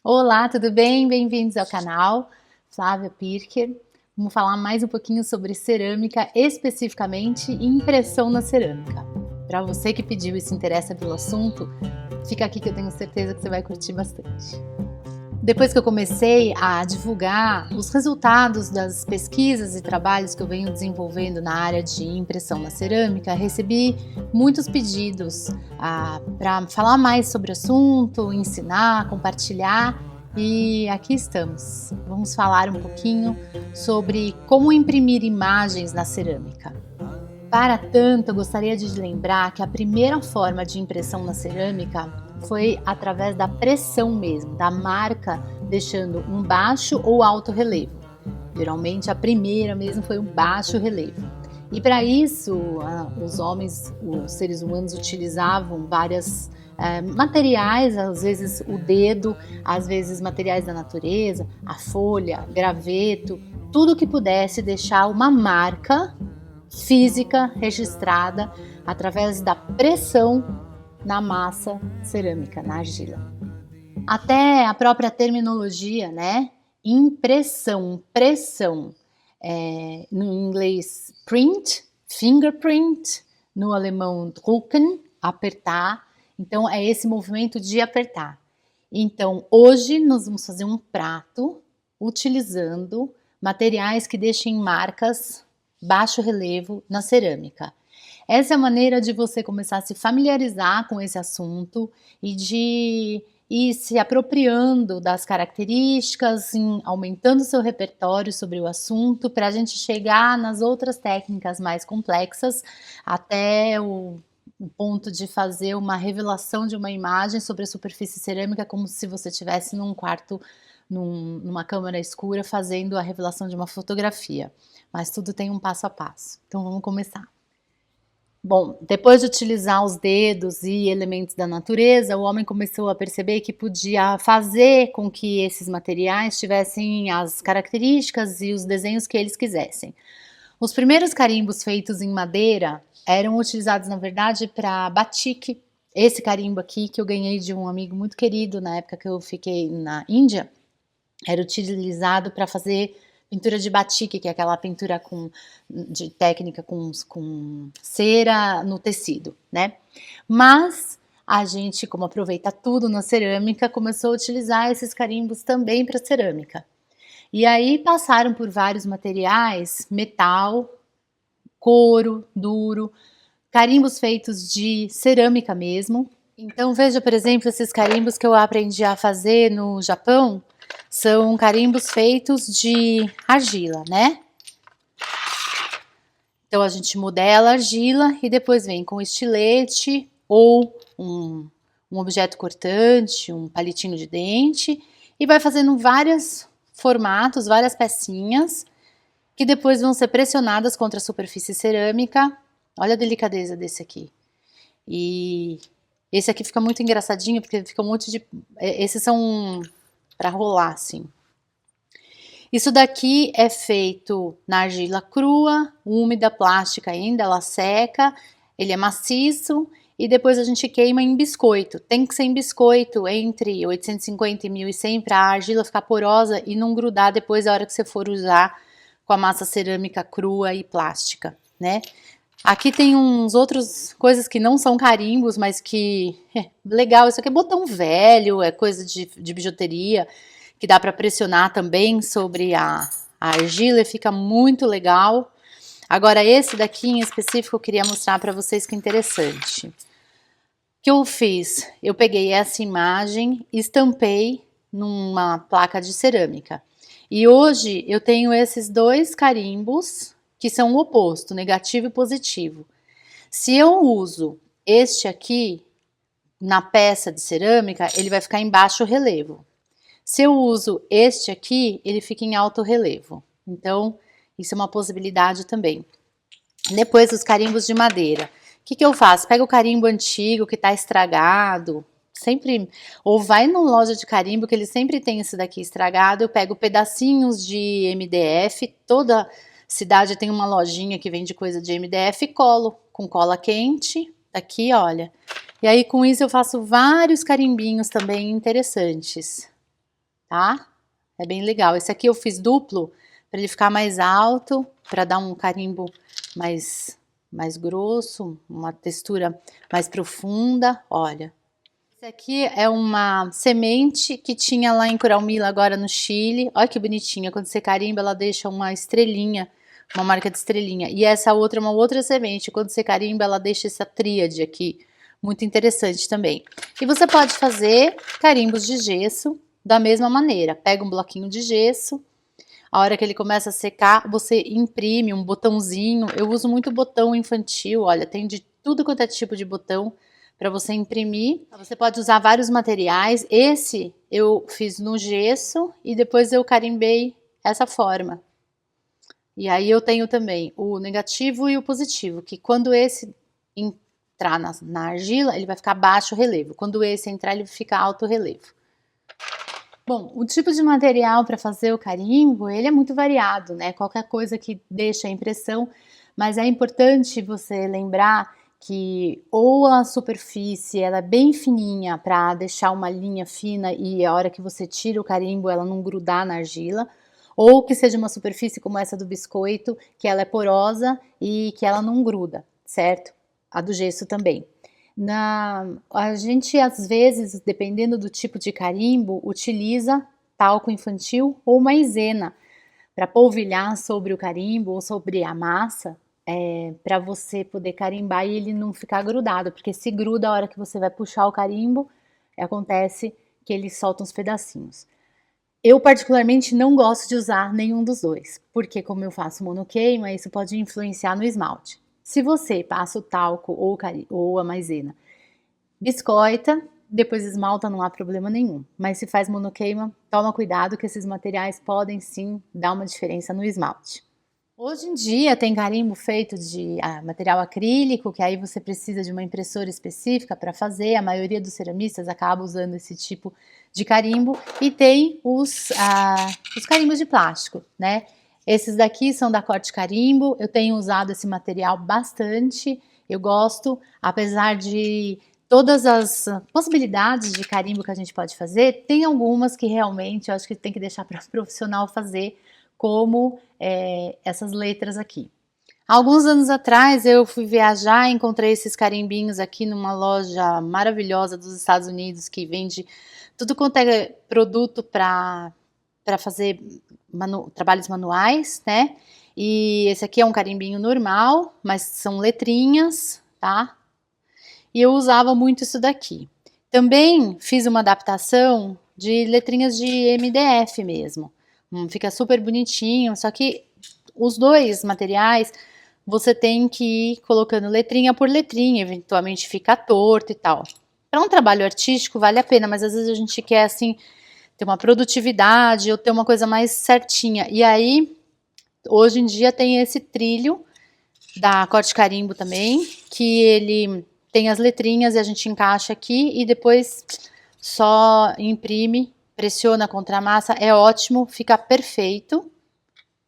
Olá, tudo bem? Bem-vindos ao canal Flávia Pirker. Vamos falar mais um pouquinho sobre cerâmica, especificamente impressão na cerâmica. Para você que pediu e se interessa pelo assunto, fica aqui que eu tenho certeza que você vai curtir bastante. Depois que eu comecei a divulgar os resultados das pesquisas e trabalhos que eu venho desenvolvendo na área de impressão na cerâmica, recebi muitos pedidos para falar mais sobre o assunto, ensinar, compartilhar, e aqui estamos. Vamos falar um pouquinho sobre como imprimir imagens na cerâmica. Para tanto, eu gostaria de lembrar que a primeira forma de impressão na cerâmica foi através da pressão mesmo, da marca deixando um baixo ou alto relevo. Geralmente a primeira mesmo foi um baixo relevo. E para isso, os homens, os seres humanos utilizavam vários materiais, às vezes o dedo, às vezes materiais da natureza, a folha, graveto, tudo que pudesse deixar uma marca física registrada através da pressão na massa cerâmica, na argila. Até a própria terminologia, né? Impressão, pressão. No inglês, print, fingerprint, no alemão, drucken, apertar. Então, é esse movimento de apertar. Então, hoje nós vamos fazer um prato utilizando materiais que deixem marcas baixo relevo na cerâmica. Essa é a maneira de você começar a se familiarizar com esse assunto e de ir se apropriando das características, aumentando seu repertório sobre o assunto, para a gente chegar nas outras técnicas mais complexas, até o ponto de fazer uma revelação de uma imagem sobre a superfície cerâmica, como se você estivesse num quarto, numa câmara escura, fazendo a revelação de uma fotografia. Mas tudo tem um passo a passo. Então vamos começar. Bom, depois de utilizar os dedos e elementos da natureza, o homem começou a perceber que podia fazer com que esses materiais tivessem as características e os desenhos que eles quisessem. Os primeiros carimbos feitos em madeira eram utilizados, na verdade, para batik. Esse carimbo aqui, que eu ganhei de um amigo muito querido na época que eu fiquei na Índia, era utilizado para fazer pintura de batik, que é aquela pintura de técnica com cera no tecido, né? Mas a gente, como aproveita tudo na cerâmica, começou a utilizar esses carimbos também para cerâmica. E aí passaram por vários materiais, metal, couro, duro, carimbos feitos de cerâmica mesmo. Então veja, por exemplo, esses carimbos que eu aprendi a fazer no Japão, são carimbos feitos de argila, né? Então a gente modela a argila e depois vem com estilete ou um objeto cortante, um palitinho de dente, e vai fazendo vários formatos, várias pecinhas, que depois vão ser pressionadas contra a superfície cerâmica. Olha a delicadeza desse aqui. E esse aqui fica muito engraçadinho, porque fica um monte de... Esses são para rolar, assim. Isso daqui é feito na argila crua, úmida, plástica ainda, ela seca, ele é maciço e depois a gente queima em biscoito. Tem que ser em biscoito entre 850 e 1100 para a argila ficar porosa e não grudar depois da hora que você for usar com a massa cerâmica crua e plástica, né? Aqui tem uns outros coisas que não são carimbos, mas que legal, isso aqui é botão velho, é coisa de bijuteria, que dá para pressionar também sobre a argila e fica muito legal. Agora esse daqui em específico eu queria mostrar para vocês que é interessante. O que eu fiz? Eu peguei essa imagem, estampei numa placa de cerâmica. E hoje eu tenho esses dois carimbos que são o oposto, negativo e positivo. Se eu uso este aqui na peça de cerâmica, ele vai ficar em baixo relevo. Se eu uso este aqui, ele fica em alto relevo. Então, isso é uma possibilidade também. Depois, os carimbos de madeira. O que eu faço? Pego o carimbo antigo que está estragado, sempre, ou vai numa loja de carimbo que ele sempre tem esse daqui estragado, eu pego pedacinhos de MDF, toda cidade tem uma lojinha que vende coisa de MDF e colo com cola quente, aqui olha. E aí com isso eu faço vários carimbinhos também interessantes. tá? É bem legal. Esse aqui eu fiz duplo para ele ficar mais alto, para dar um carimbo mais grosso, uma textura mais profunda. Olha, esse aqui é uma semente que tinha lá em Curalmila, agora no Chile. Olha que bonitinha, quando você carimba ela deixa uma estrelinha, uma marca de estrelinha. E essa outra é uma outra semente, quando você carimba ela deixa essa tríade aqui, muito interessante também. E você pode fazer carimbos de gesso da mesma maneira. Pega um bloquinho de gesso, a hora que ele começa a secar, você imprime um botãozinho. Eu uso muito botão infantil, olha, tem de tudo quanto é tipo de botão para você imprimir. Você pode usar vários materiais. Esse eu fiz no gesso e depois eu carimbei essa forma. E aí eu tenho também o negativo e o positivo, que quando esse entrar na argila, ele vai ficar baixo relevo. Quando esse entrar, ele fica alto relevo. Bom, o tipo de material para fazer o carimbo, ele é muito variado, né? Qualquer coisa que deixa a impressão, mas é importante você lembrar que ou a superfície ela é bem fininha para deixar uma linha fina e a hora que você tira o carimbo ela não grudar na argila, ou que seja uma superfície como essa do biscoito, que ela é porosa e que ela não gruda, certo? A do gesso também. A gente, às vezes, dependendo do tipo de carimbo, utiliza talco infantil ou maisena para polvilhar sobre o carimbo ou sobre a massa, para você poder carimbar e ele não ficar grudado, porque se gruda a hora que você vai puxar o carimbo, acontece que ele solta uns pedacinhos. Eu particularmente não gosto de usar nenhum dos dois, porque como eu faço monoqueima, isso pode influenciar no esmalte. Se você passa o talco ou a maisena, biscoita, depois esmalta, não há problema nenhum. Mas se faz monoqueima, toma cuidado que esses materiais podem sim dar uma diferença no esmalte. Hoje em dia tem carimbo feito de material acrílico, que aí você precisa de uma impressora específica para fazer. A maioria dos ceramistas acaba usando esse tipo de carimbo. E tem os carimbos de plástico, né? Esses daqui são da Corte Carimbo. Eu tenho usado esse material bastante. Eu gosto, apesar de todas as possibilidades de carimbo que a gente pode fazer, tem algumas que realmente eu acho que tem que deixar para o profissional fazer, como essas letras aqui. Alguns anos atrás eu fui viajar e encontrei esses carimbinhos aqui numa loja maravilhosa dos Estados Unidos que vende tudo quanto é produto para fazer trabalhos manuais, né? E esse aqui é um carimbinho normal, mas são letrinhas, tá? E eu usava muito isso daqui. Também fiz uma adaptação de letrinhas de MDF mesmo. Fica super bonitinho, só que os dois materiais você tem que ir colocando letrinha por letrinha, eventualmente fica torto e tal. Para um trabalho artístico vale a pena, mas às vezes a gente quer assim ter uma produtividade ou ter uma coisa mais certinha. E aí, hoje em dia tem esse trilho da Corte Carimbo também, que ele tem as letrinhas e a gente encaixa aqui e depois só imprime, pressiona contra a massa, é ótimo, fica perfeito.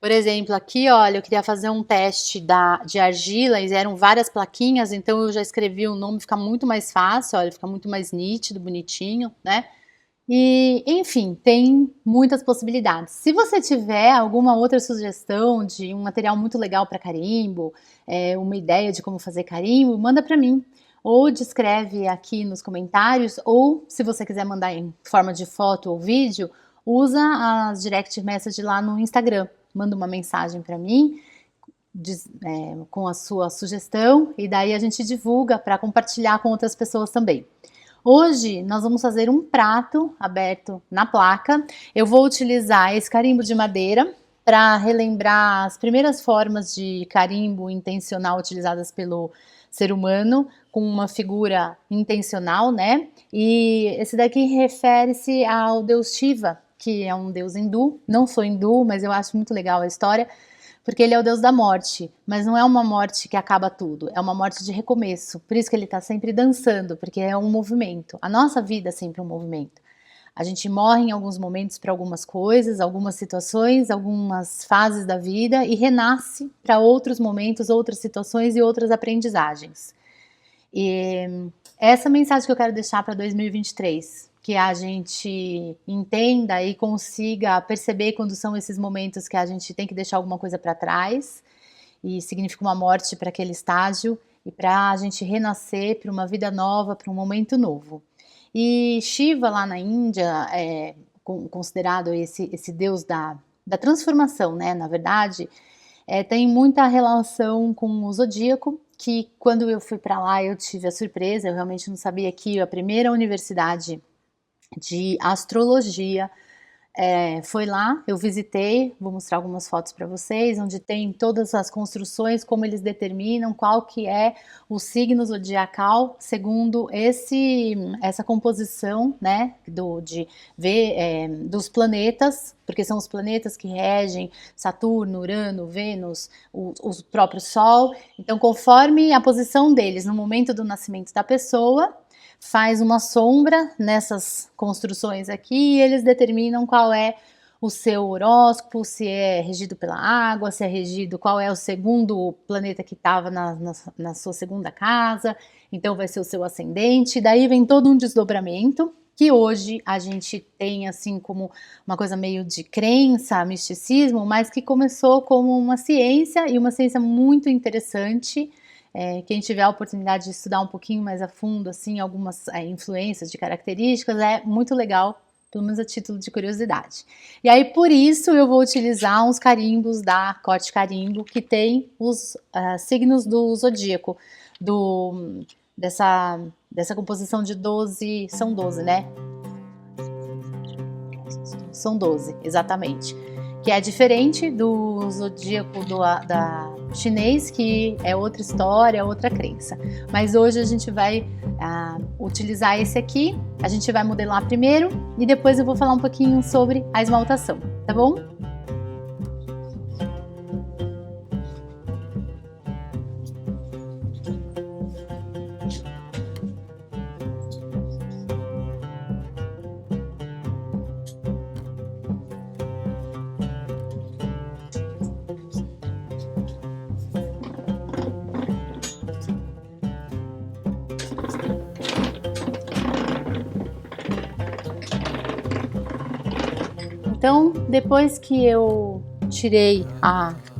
Por exemplo, aqui, olha, eu queria fazer um teste de argila e eram várias plaquinhas, então eu já escrevi o nome, fica muito mais fácil, olha, fica muito mais nítido, bonitinho, né? E, enfim, tem muitas possibilidades. Se você tiver alguma outra sugestão de um material muito legal para carimbo, uma ideia de como fazer carimbo, manda para mim. Ou descreve aqui nos comentários, ou se você quiser mandar em forma de foto ou vídeo, usa as direct message lá no Instagram. Manda uma mensagem para mim com a sua sugestão e daí a gente divulga para compartilhar com outras pessoas também. Hoje nós vamos fazer um prato aberto na placa. Eu vou utilizar esse carimbo de madeira para relembrar as primeiras formas de carimbo intencional utilizadas pelo ser humano, com uma figura intencional, né? E esse daqui refere-se ao deus Shiva, que é um deus hindu. Não sou hindu, mas eu acho muito legal a história, porque ele é o deus da morte, mas não é uma morte que acaba tudo, é uma morte de recomeço. Por isso que ele está sempre dançando, porque é um movimento. A nossa vida é sempre um movimento. A gente morre em alguns momentos para algumas coisas, algumas situações, algumas fases da vida e renasce para outros momentos, outras situações e outras aprendizagens. E essa mensagem que eu quero deixar para 2023. que a gente entenda e consiga perceber quando são esses momentos que a gente tem que deixar alguma coisa para trás e significa uma morte para aquele estágio e para a gente renascer para uma vida nova, para um momento novo. E Shiva lá na Índia é considerado esse deus da transformação, né? Na verdade, tem muita relação com o zodíaco, que quando eu fui para lá eu tive a surpresa, eu realmente não sabia que a primeira universidade de astrologia foi lá, eu visitei, vou mostrar algumas fotos para vocês, onde tem todas as construções, como eles determinam qual que é o signo zodiacal segundo essa composição, né, de ver dos planetas, porque são os planetas que regem Saturno, Urano, Vênus, o próprio Sol. Então, conforme a posição deles no momento do nascimento da pessoa, faz uma sombra nessas construções aqui e eles determinam qual é o seu horóscopo, se é regido pela água, se é regido, qual é o segundo planeta que estava na sua segunda casa, então vai ser o seu ascendente, daí vem todo um desdobramento que hoje a gente tem assim como uma coisa meio de crença, misticismo, mas que começou como uma ciência e uma ciência muito interessante. Quem tiver a oportunidade de estudar um pouquinho mais a fundo, assim, algumas influências de características, é muito legal, pelo menos a título de curiosidade. E aí, por isso, eu vou utilizar uns carimbos da Corte Carimbo, que tem os signos do zodíaco, dessa composição de 12, são 12, né? São 12, exatamente. Que é diferente do zodíaco da chinês, que é outra história, outra crença. Mas hoje a gente vai utilizar esse aqui, a gente vai modelar primeiro e depois eu vou falar um pouquinho sobre a esmaltação, tá bom? Então, depois que eu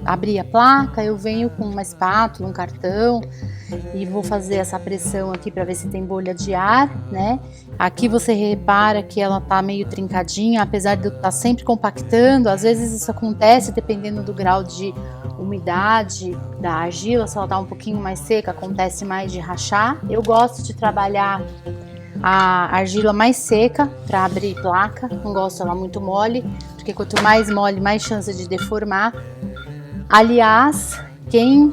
abri a placa, eu venho com uma espátula, um cartão e vou fazer essa pressão aqui para ver se tem bolha de ar, né? Aqui você repara que ela tá meio trincadinha, apesar de eu estar sempre compactando, às vezes isso acontece dependendo do grau de umidade da argila, se ela tá um pouquinho mais seca, acontece mais de rachar. Eu gosto de trabalhar a argila mais seca para abrir placa, não gosto ela muito mole, porque quanto mais mole, mais chance de deformar. Aliás, quem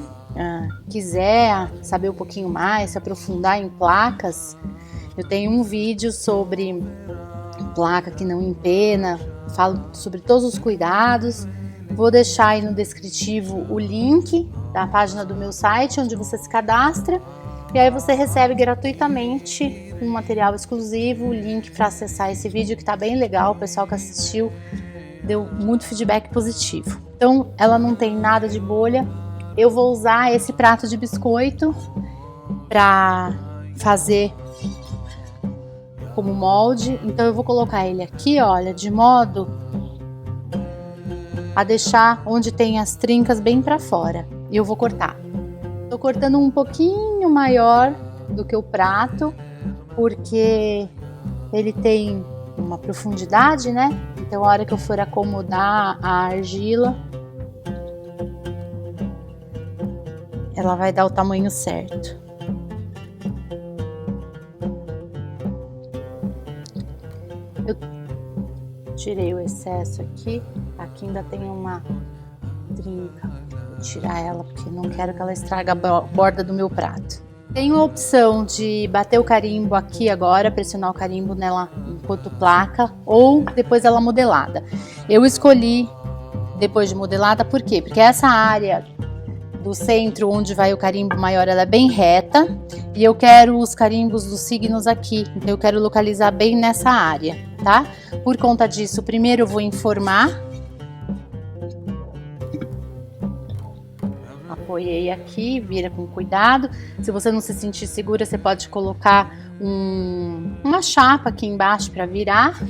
quiser saber um pouquinho mais, se aprofundar em placas, eu tenho um vídeo sobre placa que não empena, falo sobre todos os cuidados. Vou deixar aí no descritivo o link da página do meu site, onde você se cadastra. E aí você recebe gratuitamente um material exclusivo, o link para acessar esse vídeo que tá bem legal, o pessoal que assistiu deu muito feedback positivo. Então ela não tem nada de bolha, eu vou usar esse prato de biscoito para fazer como molde, então eu vou colocar ele aqui, olha, de modo a deixar onde tem as trincas bem para fora, e eu vou cortar. Tô cortando um pouquinho maior do que o prato, porque ele tem uma profundidade, né? Então, a hora que eu for acomodar a argila, ela vai dar o tamanho certo. Eu tirei o excesso aqui ainda tem uma trinca. Vou tirar ela porque não quero que ela estrague a borda do meu prato. Tenho a opção de bater o carimbo aqui agora, pressionar o carimbo nela enquanto placa, ou depois ela modelada. Eu escolhi depois de modelada, por quê? Porque essa área do centro onde vai o carimbo maior, ela é bem reta, e eu quero os carimbos dos signos aqui, então eu quero localizar bem nessa área, tá? Por conta disso, primeiro eu vou informar, apoiei aqui, vira com cuidado. Se você não se sentir segura, você pode colocar uma chapa aqui embaixo para virar.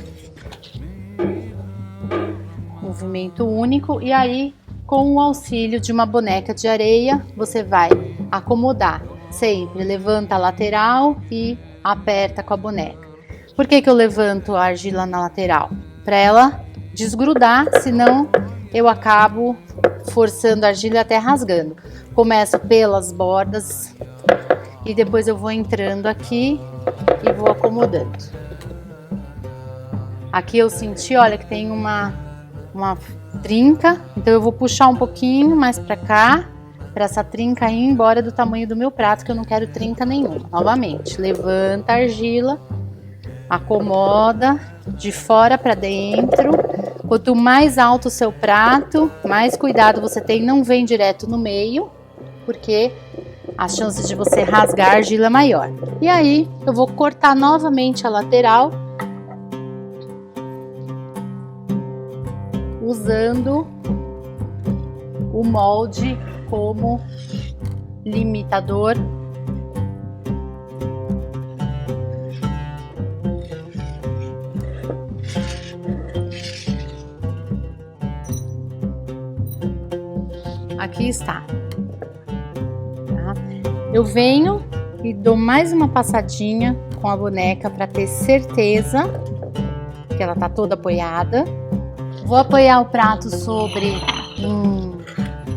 Movimento único. E aí, com o auxílio de uma boneca de areia, você vai acomodar. Sempre levanta a lateral e aperta com a boneca. Por que eu levanto a argila na lateral? Para ela desgrudar, senão eu acabo forçando a argila até rasgando. Começo pelas bordas e depois eu vou entrando aqui e vou acomodando. Aqui eu senti, olha, que tem uma trinca, então eu vou puxar um pouquinho mais para cá, para essa trinca ir embora do tamanho do meu prato, que eu não quero trinca nenhuma. Novamente, levanta a argila, acomoda de fora para dentro. Quanto mais alto o seu prato, mais cuidado você tem, não vem direto no meio, porque as chances de você rasgar a argila é maior. E aí eu vou cortar novamente a lateral, usando o molde como limitador. Aqui está. Tá? Eu venho e dou mais uma passadinha com a boneca para ter certeza que ela tá toda apoiada. Vou apoiar o prato sobre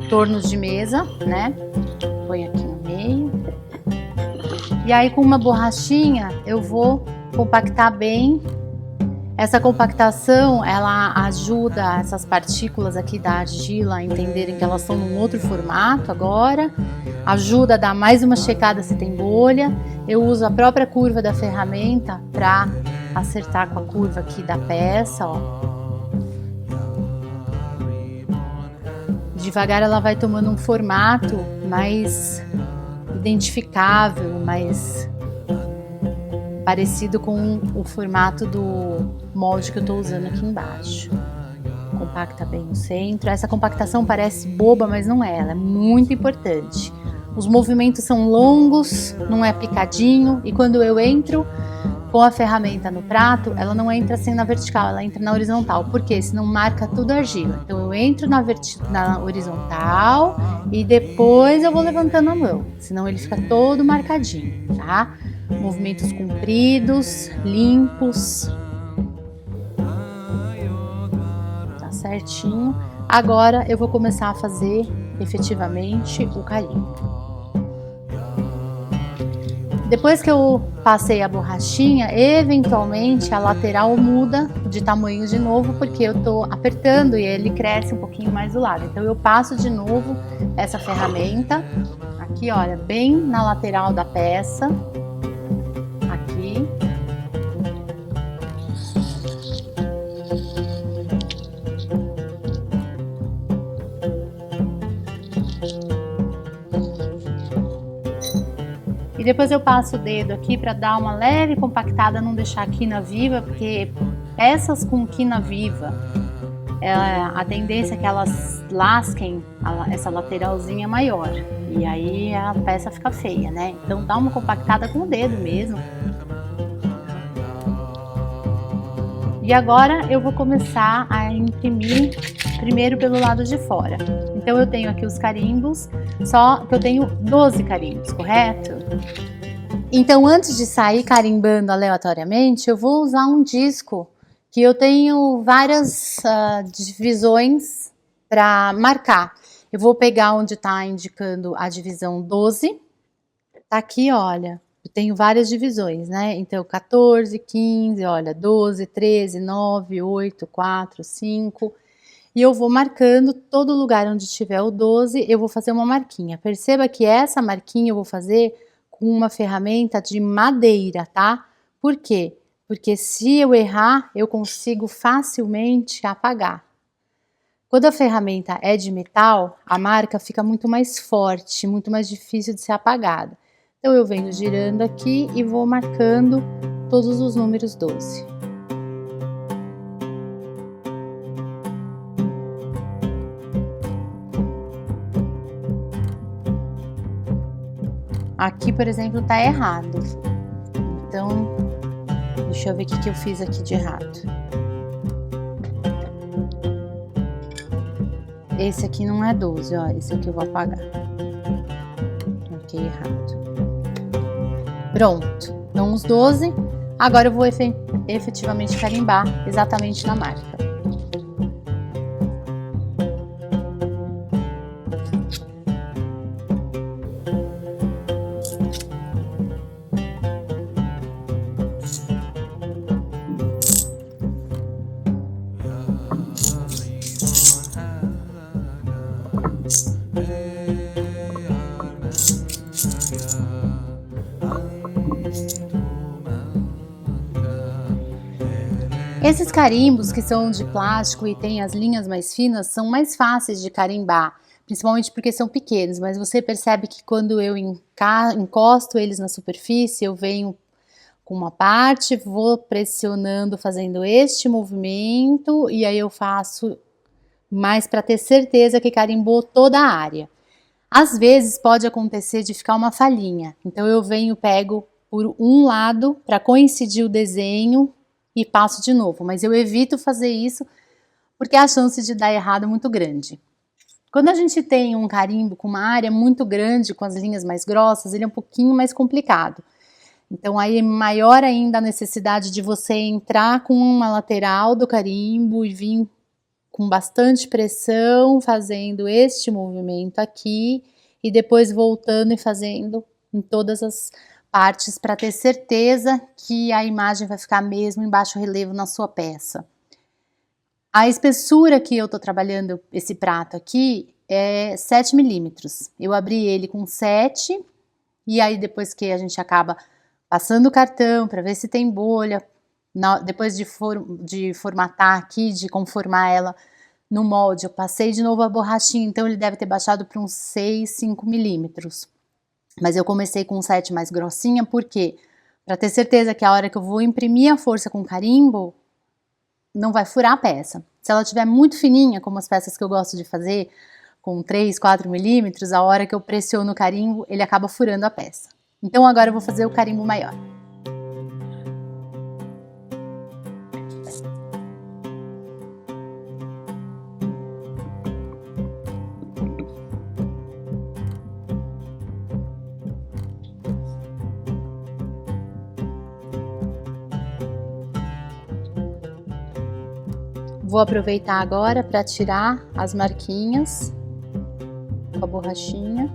tornos de mesa, né? Põe aqui no meio. E aí com uma borrachinha eu vou compactar bem. Essa compactação, ela ajuda essas partículas aqui da argila a entenderem que elas estão num outro formato agora. Ajuda a dar mais uma checada se tem bolha. Eu uso a própria curva da ferramenta para acertar com a curva aqui da peça, ó. Devagar ela vai tomando um formato mais identificável, mais parecido com o formato do molde que eu estou usando aqui embaixo. Compacta bem o centro. Essa compactação parece boba, mas não é, ela é muito importante. Os movimentos são longos, não é picadinho, e quando eu entro com a ferramenta no prato, ela não entra assim na vertical, ela entra na horizontal, porque senão marca tudo a argila. Então eu entro na horizontal e depois eu vou levantando a mão, senão ele fica todo marcadinho, tá? Movimentos compridos, limpos. Tá certinho. Agora eu vou começar a fazer efetivamente o carimbo. Depois que eu passei a borrachinha, eventualmente a lateral muda de tamanho de novo, porque eu tô apertando e ele cresce um pouquinho mais do lado. Então eu passo de novo essa ferramenta, aqui olha, bem na lateral da peça, aqui. E depois eu passo o dedo aqui para dar uma leve compactada, não deixar a quina viva, porque peças com quina viva, a tendência é que elas lasquem essa lateralzinha maior. E aí a peça fica feia, né? Então dá uma compactada com o dedo mesmo. E agora eu vou começar a imprimir primeiro pelo lado de fora. Então eu tenho aqui os carimbos, só que eu tenho 12 carimbos, correto? Então antes de sair carimbando aleatoriamente, eu vou usar um disco que eu tenho várias divisões para marcar. Eu vou pegar onde está indicando a divisão 12, tá aqui, olha, eu tenho várias divisões, né? Então 14, 15, olha, 12, 13, 9, 8, 4, 5... E eu vou marcando todo lugar onde tiver o 12, eu vou fazer uma marquinha. Perceba que essa marquinha eu vou fazer com uma ferramenta de madeira, tá? Por quê? Porque se eu errar, eu consigo facilmente apagar. Quando a ferramenta é de metal, a marca fica muito mais forte, muito mais difícil de ser apagada. Então eu venho girando aqui e vou marcando todos os números 12. aqui, por exemplo, tá errado. Então, deixa eu ver o que eu fiz aqui de errado. Esse aqui não é 12, ó, esse aqui eu vou apagar. Marquei errado. Pronto, então os 12. Agora eu vou efetivamente carimbar exatamente na marca. Esses carimbos que são de plástico e tem as linhas mais finas são mais fáceis de carimbar, principalmente porque são pequenos, mas você percebe que quando eu encosto eles na superfície, eu venho com uma parte, vou pressionando, fazendo este movimento, e aí eu faço mais para ter certeza que carimbou toda a área. Às vezes pode acontecer de ficar uma falhinha, então eu pego por um lado para coincidir o desenho e passo de novo, mas eu evito fazer isso porque a chance de dar errado é muito grande. Quando a gente tem um carimbo com uma área muito grande, com as linhas mais grossas, ele é um pouquinho mais complicado. Então aí é maior ainda a necessidade de você entrar com uma lateral do carimbo e vir com bastante pressão, fazendo este movimento aqui e depois voltando e fazendo em todas as partes para ter certeza que a imagem vai ficar mesmo em baixo relevo na sua peça. A espessura que eu tô trabalhando esse prato aqui é 7 milímetros. Eu abri ele com 7 e aí depois que a gente acaba passando o cartão para ver se tem bolha, depois de formatar aqui, de conformar ela no molde, eu passei de novo a borrachinha, então ele deve ter baixado para uns 6, 5 milímetros. Mas eu comecei com 7 mais grossinha, por quê? Para ter certeza que a hora que eu vou imprimir a força com carimbo, não vai furar a peça. Se ela estiver muito fininha, como as peças que eu gosto de fazer, com 3, 4 milímetros, a hora que eu pressiono o carimbo, ele acaba furando a peça. Então agora eu vou fazer o carimbo maior. Vou aproveitar agora para tirar as marquinhas com a borrachinha.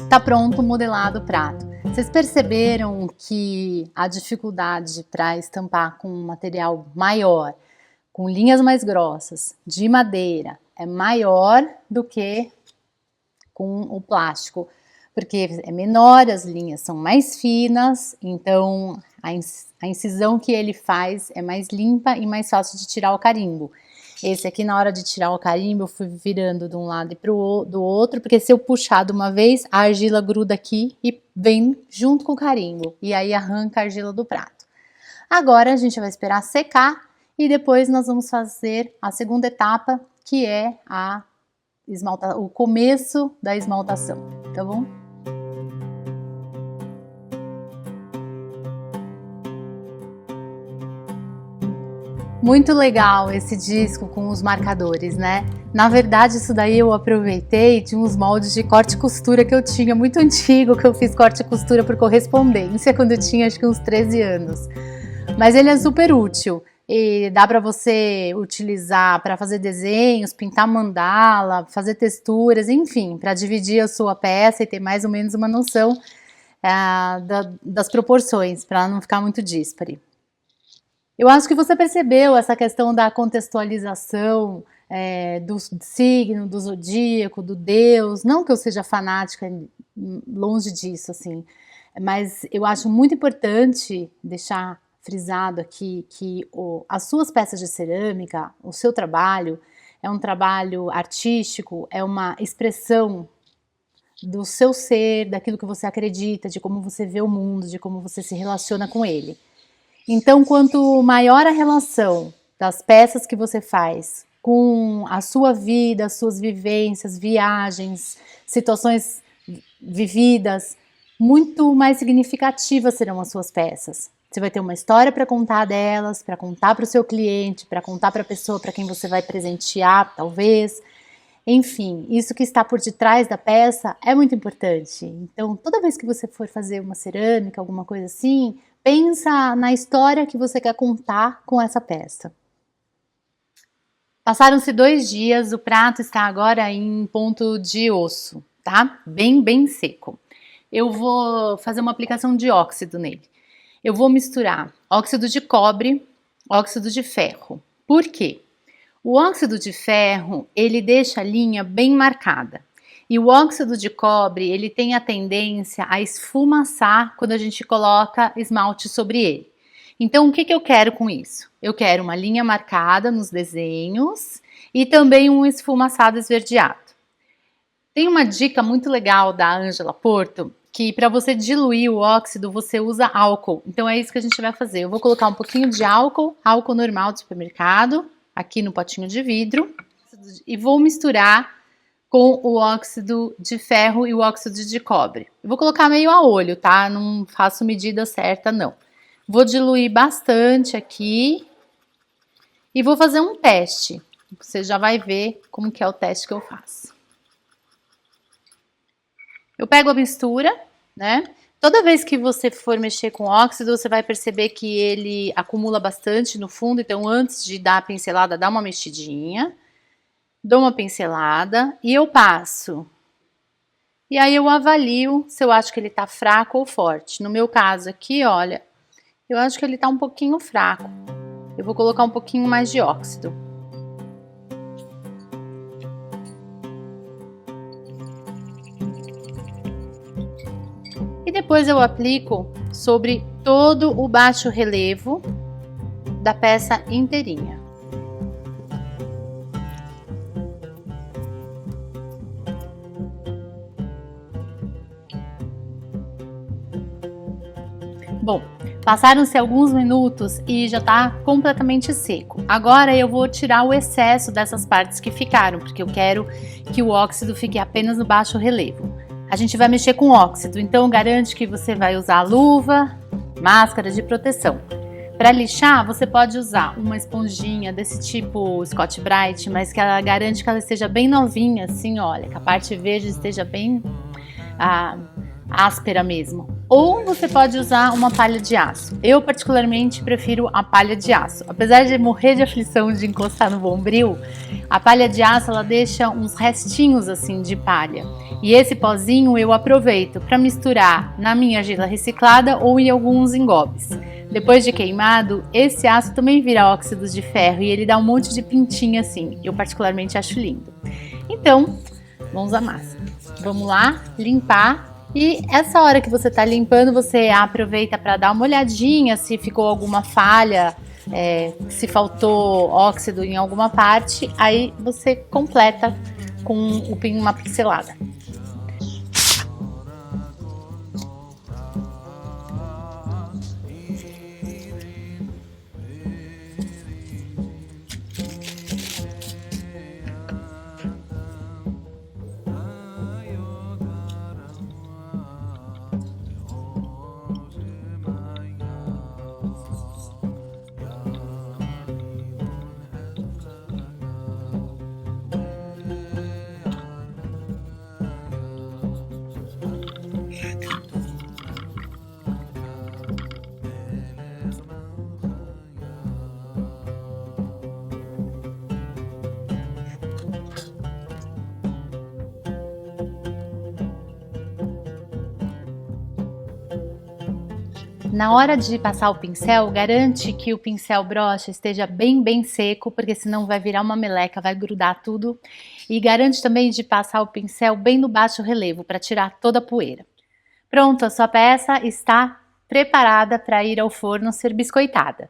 Tá pronto o modelado prato. Vocês perceberam que a dificuldade para estampar com um material maior, com linhas mais grossas, de madeira, é maior do que com o plástico, porque é menor, as linhas são mais finas, então a incisão que ele faz é mais limpa e mais fácil de tirar o carimbo. Esse aqui, na hora de tirar o carimbo, eu fui virando de um lado e do outro, porque se eu puxar de uma vez, a argila gruda aqui e vem junto com o carimbo, e aí arranca a argila do prato. Agora a gente vai esperar secar e depois nós vamos fazer a segunda etapa, que é o começo da esmaltação, tá bom? Muito legal esse disco com os marcadores, né? Na verdade, isso daí eu aproveitei de uns moldes de corte e costura que eu tinha, muito antigo, que eu fiz corte e costura por correspondência, quando eu tinha acho que uns 13 anos. Mas ele é super útil. E dá para você utilizar para fazer desenhos, pintar mandala, fazer texturas, enfim, para dividir a sua peça e ter mais ou menos uma noção das proporções, para não ficar muito díspare. Eu acho que você percebeu essa questão da contextualização do signo, do zodíaco, do deus, não que eu seja fanática, longe disso, assim, mas eu acho muito importante deixar frisado aqui que as suas peças de cerâmica, o seu trabalho, é um trabalho artístico, é uma expressão do seu ser, daquilo que você acredita, de como você vê o mundo, de como você se relaciona com ele. Então, quanto maior a relação das peças que você faz com a sua vida, as suas vivências, viagens, situações vividas, muito mais significativas serão as suas peças. Você vai ter uma história para contar delas, para contar para o seu cliente, para contar para a pessoa para quem você vai presentear, talvez. Enfim, isso que está por detrás da peça é muito importante. Então, toda vez que você for fazer uma cerâmica, alguma coisa assim, pensa na história que você quer contar com essa peça. Passaram-se 2 dias, o prato está agora em ponto de osso, tá? Bem seco. Eu vou fazer uma aplicação de óxido nele. Eu vou misturar óxido de cobre, óxido de ferro. Por quê? O óxido de ferro, ele deixa a linha bem marcada. E o óxido de cobre, ele tem a tendência a esfumaçar quando a gente coloca esmalte sobre ele. Então, o que eu quero com isso? Eu quero uma linha marcada nos desenhos e também um esfumaçado esverdeado. Tem uma dica muito legal da Ângela Porto, que para você diluir o óxido, você usa álcool. Então, é isso que a gente vai fazer. Eu vou colocar um pouquinho de álcool normal do supermercado, aqui no potinho de vidro, e vou misturar com o óxido de ferro e o óxido de cobre. Eu vou colocar meio a olho, tá? Não faço medida certa, não. Vou diluir bastante aqui e vou fazer um teste. Você já vai ver como que é o teste que eu faço. Eu pego a mistura, né? Toda vez que você for mexer com óxido, você vai perceber que ele acumula bastante no fundo. Então, antes de dar a pincelada, dá uma mexidinha. Dou uma pincelada e eu passo. E aí eu avalio se eu acho que ele tá fraco ou forte. No meu caso aqui, olha, eu acho que ele tá um pouquinho fraco. Eu vou colocar um pouquinho mais de óxido. E depois eu aplico sobre todo o baixo relevo da peça inteirinha. Bom, passaram-se alguns minutos e já está completamente seco. Agora eu vou tirar o excesso dessas partes que ficaram, porque eu quero que o óxido fique apenas no baixo relevo. A gente vai mexer com óxido, então garante que você vai usar luva, máscara de proteção. Para lixar, você pode usar uma esponjinha desse tipo Scotch Brite, mas que ela garante que ela esteja bem novinha, assim, olha, que a parte verde esteja bem áspera mesmo. Ou você pode usar uma palha de aço. Eu particularmente prefiro a palha de aço. Apesar de morrer de aflição de encostar no bombril, a palha de aço ela deixa uns restinhos assim de palha. E esse pozinho eu aproveito para misturar na minha argila reciclada ou em alguns engobes. Depois de queimado, esse aço também vira óxido de ferro e ele dá um monte de pintinha assim. Eu particularmente acho lindo. Então, vamos à massa. Vamos lá, limpar. E essa hora que você está limpando, você aproveita para dar uma olhadinha se ficou alguma falha, se faltou óxido em alguma parte, aí você completa com uma pincelada. Na hora de passar o pincel, garante que o pincel brocha esteja bem seco, porque senão vai virar uma meleca, vai grudar tudo. E garante também de passar o pincel bem no baixo relevo, para tirar toda a poeira. Pronto, a sua peça está preparada para ir ao forno ser biscoitada.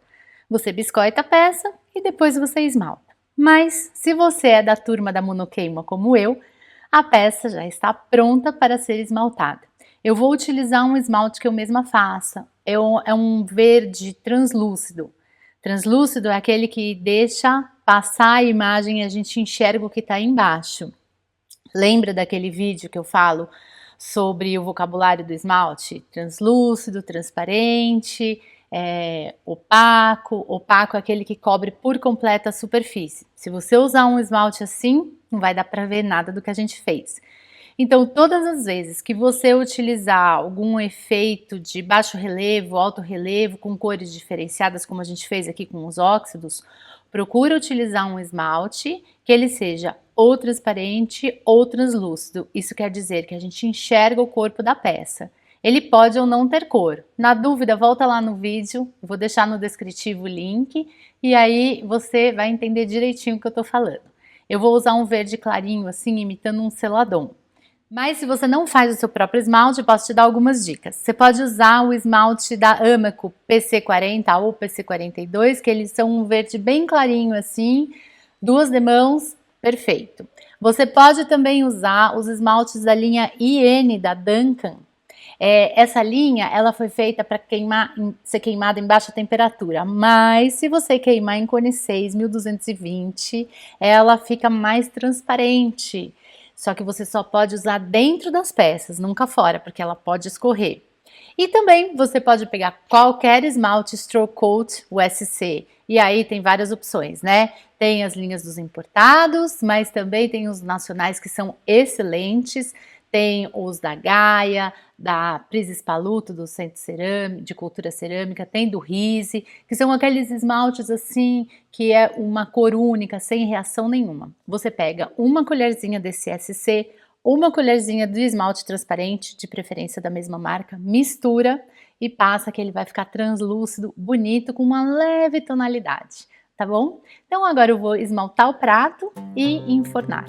Você biscoita a peça e depois você esmalta. Mas, se você é da turma da monoqueima como eu, a peça já está pronta para ser esmaltada. Eu vou utilizar um esmalte que eu mesma faça. é um verde translúcido. Translúcido é aquele que deixa passar a imagem e a gente enxerga o que está embaixo. Lembra daquele vídeo que eu falo sobre o vocabulário do esmalte? Translúcido, transparente, opaco. Opaco é aquele que cobre por completo a superfície. Se você usar um esmalte assim, não vai dar para ver nada do que a gente fez. Então, todas as vezes que você utilizar algum efeito de baixo relevo, alto relevo, com cores diferenciadas, como a gente fez aqui com os óxidos, procura utilizar um esmalte que ele seja ou transparente ou translúcido. Isso quer dizer que a gente enxerga o corpo da peça. Ele pode ou não ter cor. Na dúvida, volta lá no vídeo, vou deixar no descritivo o link e aí você vai entender direitinho o que eu tô falando. Eu vou usar um verde clarinho assim, imitando um celadon. Mas se você não faz o seu próprio esmalte, eu posso te dar algumas dicas. Você pode usar o esmalte da Amaco PC40 ou PC42, que eles são um verde bem clarinho assim, 2 demãos, perfeito. Você pode também usar os esmaltes da linha IN da Duncan. Essa linha, ela foi feita para ser queimada em baixa temperatura, mas se você queimar em cone 6, 1220, ela fica mais transparente. Só que você só pode usar dentro das peças, nunca fora, porque ela pode escorrer. E também você pode pegar qualquer esmalte Stroke Coat USC, e aí tem várias opções, né? Tem as linhas dos importados, mas também tem os nacionais que são excelentes. Tem os da Gaia, da Prises Paluto, do Centro de Cultura Cerâmica, tem do Rise, que são aqueles esmaltes assim, que é uma cor única, sem reação nenhuma. Você pega uma colherzinha desse SC, uma colherzinha do esmalte transparente, de preferência da mesma marca, mistura e passa que ele vai ficar translúcido, bonito, com uma leve tonalidade, tá bom? Então agora eu vou esmaltar o prato e enfornar.